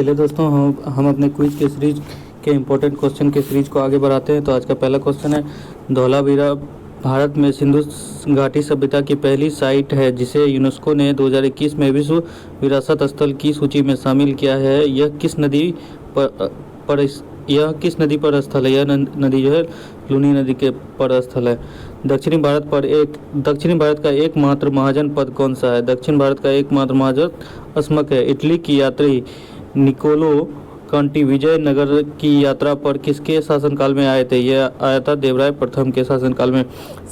चलिए दोस्तों, हम अपने क्विज के सीरीज के इम्पोर्टेंट क्वेश्चन के सीरीज को आगे बढ़ाते हैं। तो आज का पहला क्वेश्चन है, धौलावीरा भारत में सिंधु घाटी सभ्यता की पहली साइट है जिसे यूनेस्को ने 2021 में विश्व विरासत स्थल की सूची में शामिल किया है। यह किस नदी पर स्थल है? यह नदी जो है लूनी नदी के पर स्थल है। दक्षिणी भारत का एकमात्र महाजनपद कौन सा है? दक्षिण भारत का एकमात्र महाजन अस्मक है। इटली की यात्री निकोलो कांटी विजयनगर की यात्रा पर किसके शासनकाल में आए थे? यह आया था देवराय प्रथम के शासनकाल में।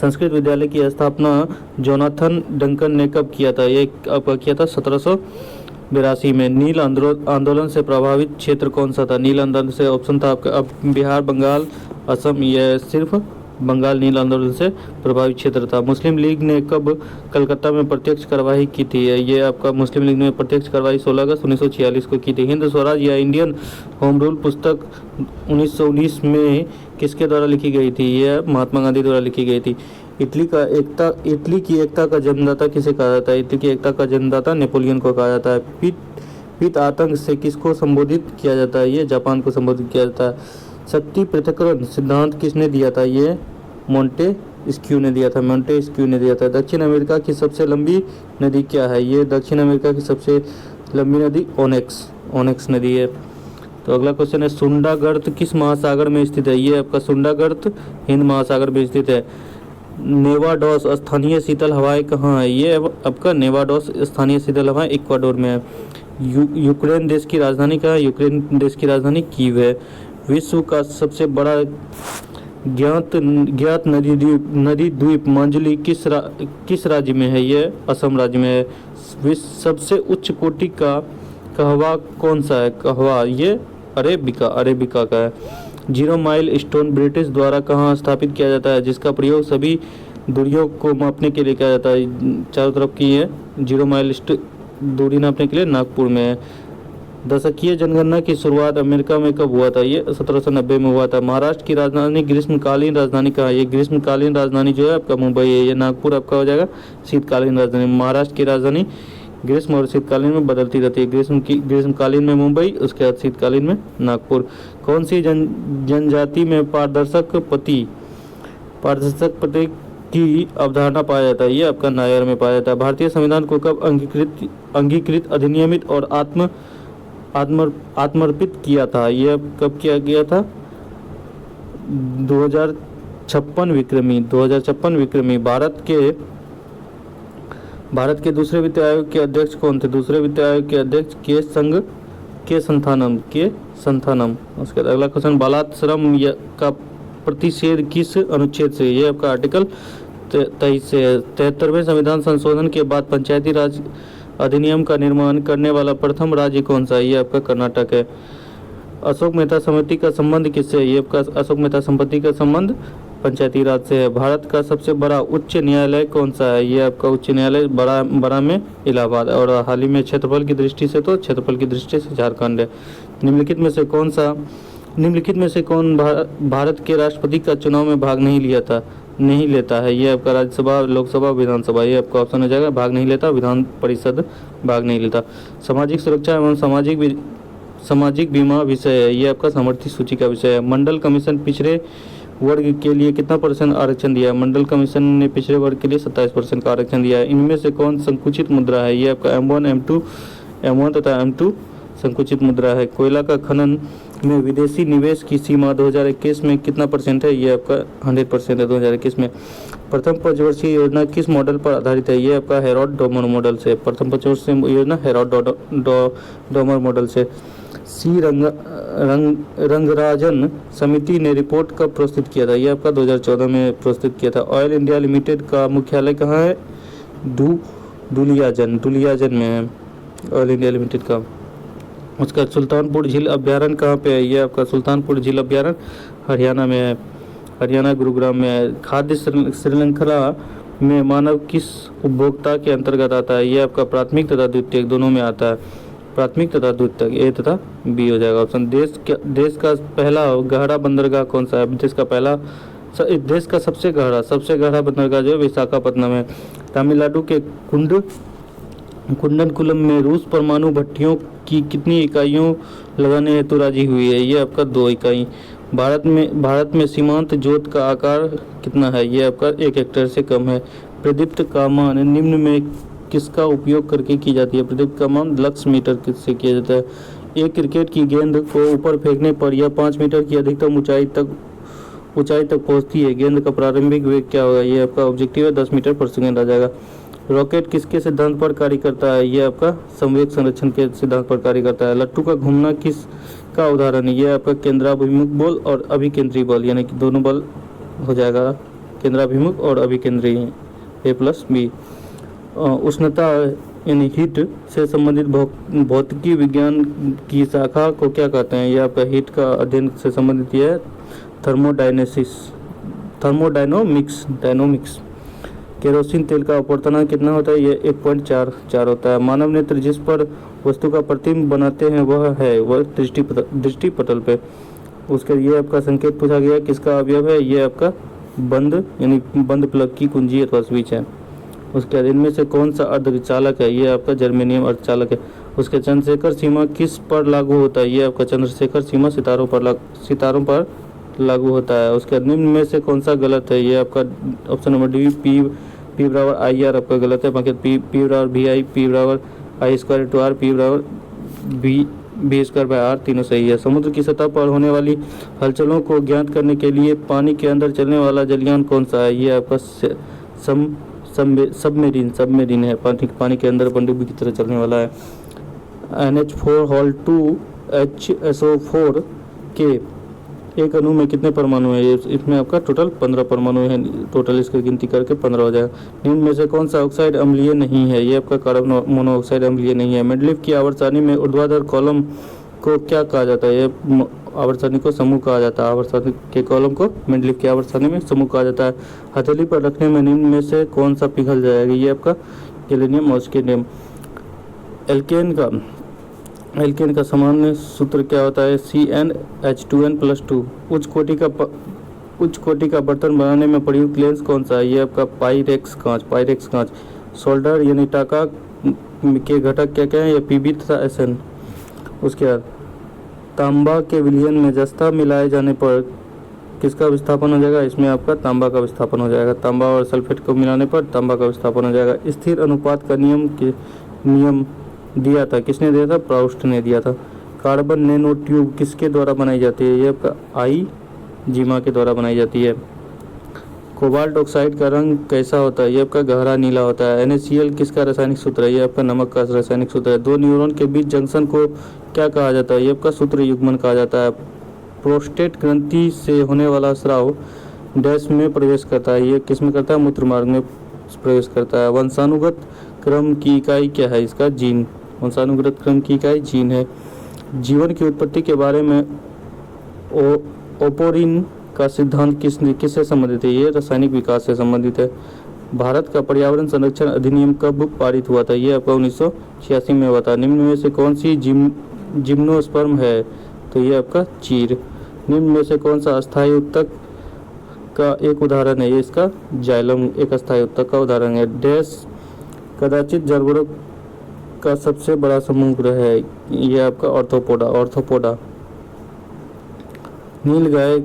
संस्कृत विद्यालय की स्थापना जोनाथन डंकन ने कब किया था? ये कब किया था? 1782 में। नील आंदोलन से प्रभावित क्षेत्र कौन सा था? नील आंदोलन से ऑप्शन था आपका बिहार, बंगाल, असम। यह सिर्फ बंगाल नील आंदोलन से प्रभावित क्षेत्र था। मुस्लिम लीग ने कब कलकत्ता में प्रत्यक्ष कार्रवाई की थी? ये आपका मुस्लिम लीग ने प्रत्यक्ष कार्रवाई 16 अगस्त 1946 को की थी। हिंद स्वराज या इंडियन होम रूल पुस्तक 1919 में किसके द्वारा लिखी गई थी? यह महात्मा गांधी द्वारा लिखी गई थी। इटली की एकता का जन्मदाता किसे कहा जाता है? इटली की एकता का जन्मदाता नेपोलियन को कहा जाता है। पित आतंक से किसको संबोधित किया जाता है? ये जापान को संबोधित किया जाता है। शक्ति पृथक्करण सिद्धांत किसने दिया था? ये मोंटेस्क्यू ने दिया था। दक्षिण अमेरिका की सबसे लंबी नदी क्या है? ये दक्षिण अमेरिका की सबसे लंबी नदी ओनेक्स नदी है। तो अगला क्वेश्चन है, सुंडागर्त किस महासागर में स्थित है? ये आपका सुंडागर्त हिंद महासागर में स्थित है। नेवाडोस स्थानीय शीतल हवाएं कहाँ है? ये आपका नेवाडोस स्थानीय शीतल हवाएं इक्वाडोर में है। यूक्रेन देश की राजधानी कहाँ है? यूक्रेन देश की राजधानी कीव है। विश्व का सबसे बड़ा ज्ञात नदी द्वीप मांजुली किस राज्य में है? ये असम राज्य में है। विश्व सबसे उच्च कोटि का कहवा कौन सा है? कहवा ये अरेबिका का है। 0 माइल स्टोन ब्रिटिश द्वारा कहाँ स्थापित किया जाता है जिसका प्रयोग सभी दूरियों को मापने के लिए किया जाता है? चारों तरफ की है। 0 माइल दूरी नापने के लिए नागपुर में है। दशकीय जनगणना की शुरुआत अमेरिका में कब हुआ था? ये 1790 में हुआ था। महाराष्ट्र की राजधानी ग्रीष्मकालीन राजधानी कहाँ है? ये ग्रीष्मकालीन राजधानी जो है आपका मुंबई है। ये नागपुर आपका हो जाएगा शीतकालीन राजधानी। महाराष्ट्र की राजधानी ग्रीष्म और शीतकालीन में बदलती रहती है। ग्रीष्मकालीन में मुंबई, उसके बाद शीतकालीन में नागपुर। कौन सी जनजाति में पारदर्शक पति की अवधारणा पाया जाता है? ये आपका नायर में पाया जाता है। भारतीय संविधान को कब अंगीकृत अधिनियमित और आत्मर्पित किया था? यह कब किया गया था? 2056 विक्रमी। भारत के दूसरे वित्त आयोग के अध्यक्ष कौन थे? दूसरे वित्त आयोग के अध्यक्ष के संथानम। उसके बाद अगला क्वेश्चन, बालाश्रम का प्रतिषेध किस अनुच्छेद से? ये आपका आर्टिकल 23 से है। 73वें संविधान संशोधन के बाद पंचायती राज अधिनियम का निर्माण करने वाला प्रथम राज्य कौन सा है? ये आपका कर्नाटक है। अशोक मेहता समिति का संबंध किससे है? ये आपका अशोक मेहता समिति का संबंध पंचायती राज से है। भारत का सबसे बड़ा उच्च न्यायालय कौन सा है? ये आपका उच्च न्यायालय बड़ा में इलाहाबाद। और हाल ही में क्षेत्रफल की दृष्टि से झारखंड है। निम्नलिखित में से कौन भारत के राष्ट्रपति का चुनाव में भाग नहीं लेता है? ये आपका राज्यसभा, लोकसभा, विधानसभा। ये आपका ऑप्शन हो जाएगा भाग नहीं लेता। विधान परिषद भाग नहीं लेता। सामाजिक सुरक्षा एवं सामाजिक बीमा विषय है। ये आपका समर्थित सूची का विषय है। मंडल कमीशन पिछड़े वर्ग के लिए कितना % आरक्षण दिया है? मंडल कमीशन ने पिछड़े वर्ग के लिए 27% का आरक्षण दिया है। इनमें से कौन संकुचित मुद्रा है? ये आपका M1 तथा M2 संकुचित मुद्रा है। कोयला का खनन में विदेशी निवेश की सीमा 2021 में कितना % है? ये आपका 100% है 2021 में। प्रथम पंचवर्षीय योजना किस मॉडल पर आधारित है? ये आपका हेरोड डोमर मॉडल से। प्रथम पंचवर्षीय योजना हेरोड डोमर मॉडल से। सी रंगराजन समिति ने रिपोर्ट कब प्रस्तुत किया था? ये आपका 2014 में प्रस्तुत किया था। ऑयल इंडिया लिमिटेड का मुख्यालय कहाँ है? दुलियाजन में है ऑयल इंडिया लिमिटेड का। उसका सुल्तानपुर झील अभ्यारण्य कहाँ पे है? ये आपका सुल्तानपुर झील अभ्यारण्य हरियाणा में है। हरियाणा गुरुग्राम में है। खाद्य श्रृंखला में मानव किस उपभोक्ता के अंतर्गत आता है? ये आपका प्राथमिक तथा द्वितीयक दोनों में आता है। प्राथमिक तथा द्वितीयक ए तथा बी हो जाएगा ऑप्शन। देश का पहला गहरा बंदरगाह कौन सा है? देश का सबसे गहरा बंदरगाह जो है विशाखापत्तनम है। तमिलनाडु के कुंडनकुलम में रूस परमाणु भट्टियों की कितनी इकाइयों लगाने हेतु राजी हुई है? ये आपका 2 इकाई। भारत में सीमांत जोत का आकार कितना है? ये आपका 1 हेक्टेयर से कम है। प्रदीप्त का मान निम्न में किसका उपयोग करके की जाती है? प्रदीप्त का मान लक्स मीटर से किया जाता है। एक क्रिकेट की गेंद को ऊपर फेंकने पर यह 5 मीटर की अधिकतम ऊंचाई तक पहुंचती है। गेंद का प्रारंभिक वेग क्या होगा? ये आपका ऑब्जेक्टिव है 10 मीटर पर सेकेंड आ जाएगा। रॉकेट किसके सिद्धांत पर कार्य करता है? ये आपका संवेग संरक्षण के सिद्धांत पर कार्य करता है। लट्टू का घूमना किस का उदाहरण है? ये आपका केंद्राभिमुख बल और अभिकेंद्री बल, यानी कि दोनों बल हो जाएगा, केंद्राभिमुख और अभिकेंद्री, A+B। उष्णता यानी हीट से संबंधित भौतिकी विज्ञान की शाखा को क्या कहते हैं? ये आपका हीट का अध्ययन से संबंधित है डायनोमिक्स। केरोसिन तेल का अपवर्तनांक कितना होता है? ये 1.44 होता है। मानव नेत्र जिस पर वस्तु का प्रतिबिंब बनाते हैं वह दृष्टि पटल पे। उसके ये आपका संकेत पूछा गया किसका अवयव है? ये आपका बंद प्लग की कुंजी अथवा स्विच है। उसके बाद इनमें से कौन सा अर्धचालक है? ये आपका जर्मेनियम अर्धचालक है। उसके चंद्रशेखर सीमा किस पर लागू होता है? ये आपका चंद्रशेखर सीमा सितारों पर लागू होता है। उसके निम्न में से कौन सा गलत है? ये आपका ऑप्शन नंबर डी, पी बराबर आई आर आपका गलत है। बाकी पी बराबर भी आई, पी बराबर आई स्क्वायर टू आर, पी बराबर बी स्क्वायर बाय आर, तीनों सही है। समुद्र की सतह पर होने वाली हलचलों को ज्ञात करने के लिए पानी के अंदर चलने वाला जलयान कौन सा है? ये आपका सबमरीन है, पानी के अंदर पनडुब्बी की तरह चलने वाला है। NH4 के एक अणु में कितने परमाणु है? इसमें आपका टोटल 15 परमाणु है। टोटल इसकी गिनती करके 15 हो जाएगा। निम्न में से कौन सा ऑक्साइड अम्लीय नहीं है? ये आपका कार्बन मोनोऑक्साइड अम्लीय नहीं है। मेंडलीफ की आवर्त सारणी में ऊर्ध्वाधर कॉलम को क्या कहा जाता है? ये आवर्त सारणी को समूह कहा जाता है। आवर्त सारणी के कॉलम को मेंडलीफ की आवर्त सारणी में समूह कहा जाता है। हथेली पर रखने में निम्न में से कौन सा पिघल जाएगा? ये आपका गैलियम ऑस्केनियम। एल्केन का सामान्य सूत्र क्या होता है? CnH2n+2। उच्च कोटि का बर्तन बनाने में प्रयुक्त लेंस कौन सा है? ये आपका पाइरेक्स कांच। सोल्डर यानी टाका के घटक क्या क्या है? ये PB तथा SN। उसके बाद तांबा के विलयन में जस्ता मिलाए जाने पर किसका विस्थापन हो जाएगा? इसमें आपका तांबा का विस्थापन हो जाएगा। तांबा और सल्फेट को मिलाने पर तांबा का विस्थापन हो जाएगा। स्थिर अनुपात का नियम दिया था, किसने दिया था? प्राउस्ट ने दिया था। कार्बन नैनो ट्यूब किसके द्वारा बनाई जाती है? ये आपका आई जीमा के द्वारा बनाई जाती है। कोबाल्ट ऑक्साइड का रंग कैसा होता है? ये आपका गहरा नीला होता है। NaCl किसका रासायनिक सूत्र है? ये आपका नमक का रासायनिक सूत्र है। दो न्यूरॉन के बीच जंक्शन को क्या कहा जाता है? ये आपका सूत्र युग्मन कहा जाता है। प्रोस्टेट ग्रंथि से होने वाला स्राव डैश में प्रवेश करता है, ये किस में करता है? मूत्र मार्ग में प्रवेश करता है। वंशानुगत क्रम की इकाई क्या है? इसका जीन। वंशानुगत क्रम की इकाई जीन है। जीवन की उत्पत्ति के बारे में ओपोरिन का सिद्धांत किससे संबंधित है? ये रासायनिक विकास से संबंधित है। भारत का पर्यावरण संरक्षण अधिनियम कब पारित हुआ था? ये आपका 1986 में हुआ था। निम्न में से कौन सी जिम्नोस्पर्म है? तो ये आपका चीर। निम्न में से कौन सा अस्थायी उत्तक का एक उदाहरण है? ये इसका जाइलम एक अस्थायी उत्तक का उदाहरण है। डैश कदाचित जानवरों का सबसे बड़ा समुद्र है? ये आपका ऑर्थोपोडा। नील गाय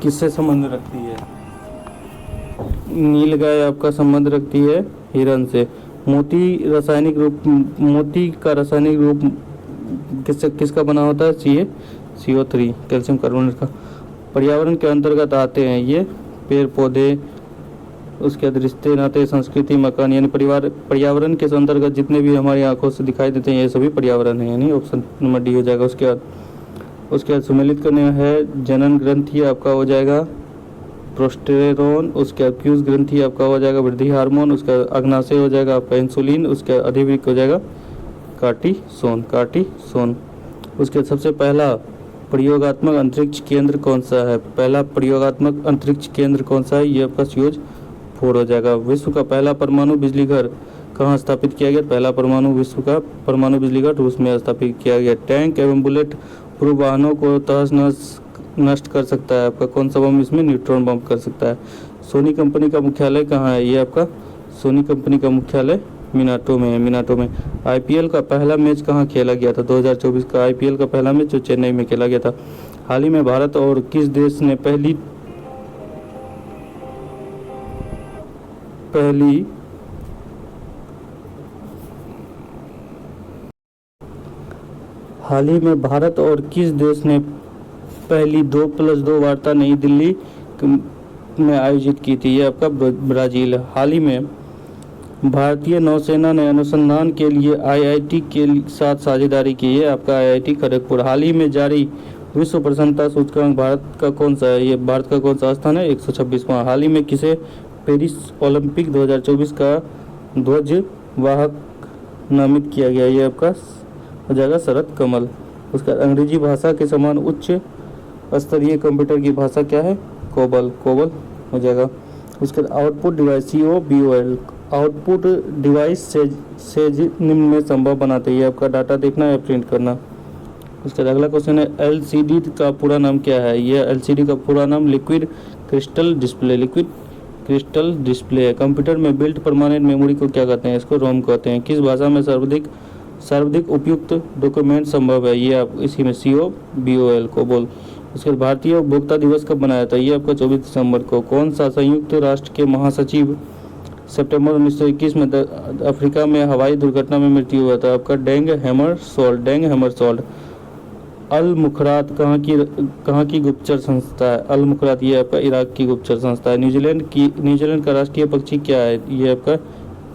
किससे संबंध रखती है? नील गाय आपका संबंध रखती है हिरन से। मोती का रासायनिक रूप किसका बना होता है? CO3 कैल्शियम कार्बोनेट का। पर्यावरण के अंतर्गत आते हैं ये पेड़ पौधे, उसके बाद रिश्ते नाते, संस्कृति, मकान, यानी पर्यावरण के अंतर्गत जितने भी हमारी आंखों से दिखाई देते हैं ये सभी पर्यावरण है, यानी ऑप्शन नंबर डी हो जाएगा। उसके बाद सम्मिलित करने है जनन ग्रंथि आपका हो जाएगा प्रोस्टेरोन। उसके बाद फ्यूज ग्रंथि आपका हो जाएगा वृद्धि हार्मोन। उसका अग्नाशय हो जाएगा आपका इंसुलिन। उसके अधिवृक्क हो जाएगा कार्टिसोन। उसके सबसे पहला प्रयोगात्मक अंतरिक्ष केंद्र कौन सा है? पहला प्रयोगात्मक अंतरिक्ष केंद्र कौन सा है? ये आपका COZ 4 हो जाएगा। विश्व का पहला परमाणु बिजली घर कहाँ स्थापित किया गया? पहला विश्व का परमाणु बिजली घर रूस में स्थापित किया गया। टैंक एवं बुलेट प्रूफ वाहनों को तहस नष्ट कर सकता है आपका कौन सा बम? इसमें न्यूट्रॉन बम कर सकता है। सोनी कंपनी का मुख्यालय कहाँ है? ये आपका सोनी कंपनी का मुख्यालय मिनाटो में है, मिनाटो में। आईपीएल का पहला मैच कहाँ खेला गया था? 2024 का आईपीएल का पहला मैच जो चेन्नई में खेला गया था। हाल ही में भारत और किस देश ने पहली हाल ही में भारत और किस देश ने पहली 2+2 वार्ता नई दिल्ली में आयोजित की थी? ये आपका ब्राजील है। हाल ही में भारतीय नौसेना ने अनुसंधान के लिए आईआईटी के साथ साझेदारी की है, आपका आईआईटी खड़गपुर। हाल ही में जारी विश्व प्रसन्नता सूचकांक भारत का कौन सा है? ये भारत का कौन सा स्थान है? 126वां। हाल ही में किसे पेरिस ओलंपिक 2024 का ध्वज वाहक नामित किया गया? ये आपका हो जाएगा शरद कमल। उसका अंग्रेजी भाषा के समान उच्च स्तरीय कंप्यूटर की भाषा क्या है? कोबल, कोबल हो जाएगा। उसके output device COBOL, output device से निम्न में संभव बनाते हैं आपका डाटा देखना या प्रिंट करना। उसके अगला क्वेश्चन है LCD का पूरा नाम क्या है? यह LCD का पूरा नाम liquid crystal display, liquid crystal display है। कंप्यूटर में बिल्ट परमानेंट मेमोरी को क्या कहते हैं? इसको रोम कहते हैं। किस भाषा में सर्वाधिक उपयुक्त डॉक्यूमेंट संभव है? ये आप इसी में COBOL को बोल। उसके बाद भारतीय उपभोक्ता दिवस कब मनाया था? ये आपका 24 दिसंबर को। कौन सा संयुक्त राष्ट्र के महासचिव सितंबर 1921 में अफ्रीका में हवाई दुर्घटना में मृत्यु हुआ था? आपका डेंग हैमरसोल्ड। अल मुखरात कहाँ की गुप्तचर संस्था है? अल मुखरात ये आपका इराक की गुप्तचर संस्था है। न्यूजीलैंड का राष्ट्रीय पक्षी क्या है? ये आपका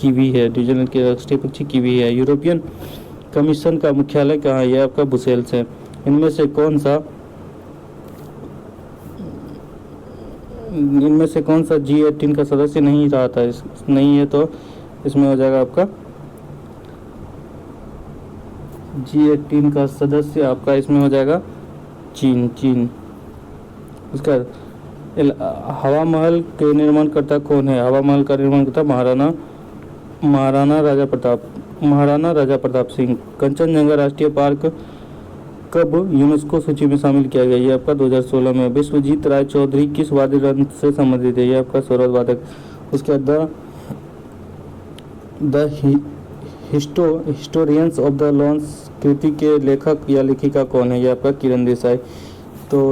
कीवी है। न्यूजीलैंड के राष्ट्रीय पक्षी कीवी है। यूरोपियन कमीशन का मुख्यालय कहाँ है? ये आपका ब्रुसेल्स है। इनमें से कौन सा G18 का सदस्य नहीं रहा था? नहीं है तो इसमें हो जाएगा आपका G18 का सदस्य आपका इसमें हो जाएगा चीन। उसका हवा महल के निर्माणकर्ता कौन है? हवा महल का निर्माणकर्ता महाराणा राजा प्रताप सिंह। कंचनजंगा राष्ट्रीय पार्क कब यूनेस्को सूची में शामिल किया गया? ये आपका 2016 में। विश्वजीत राय चौधरी किस वाद्य यंत्र से संबंधित है? ये आपका सौरभ वादक। उसके बाद the historians of the lawns कृति के लेखक या लेखिका कौन है? ये आपका किरण देसाई।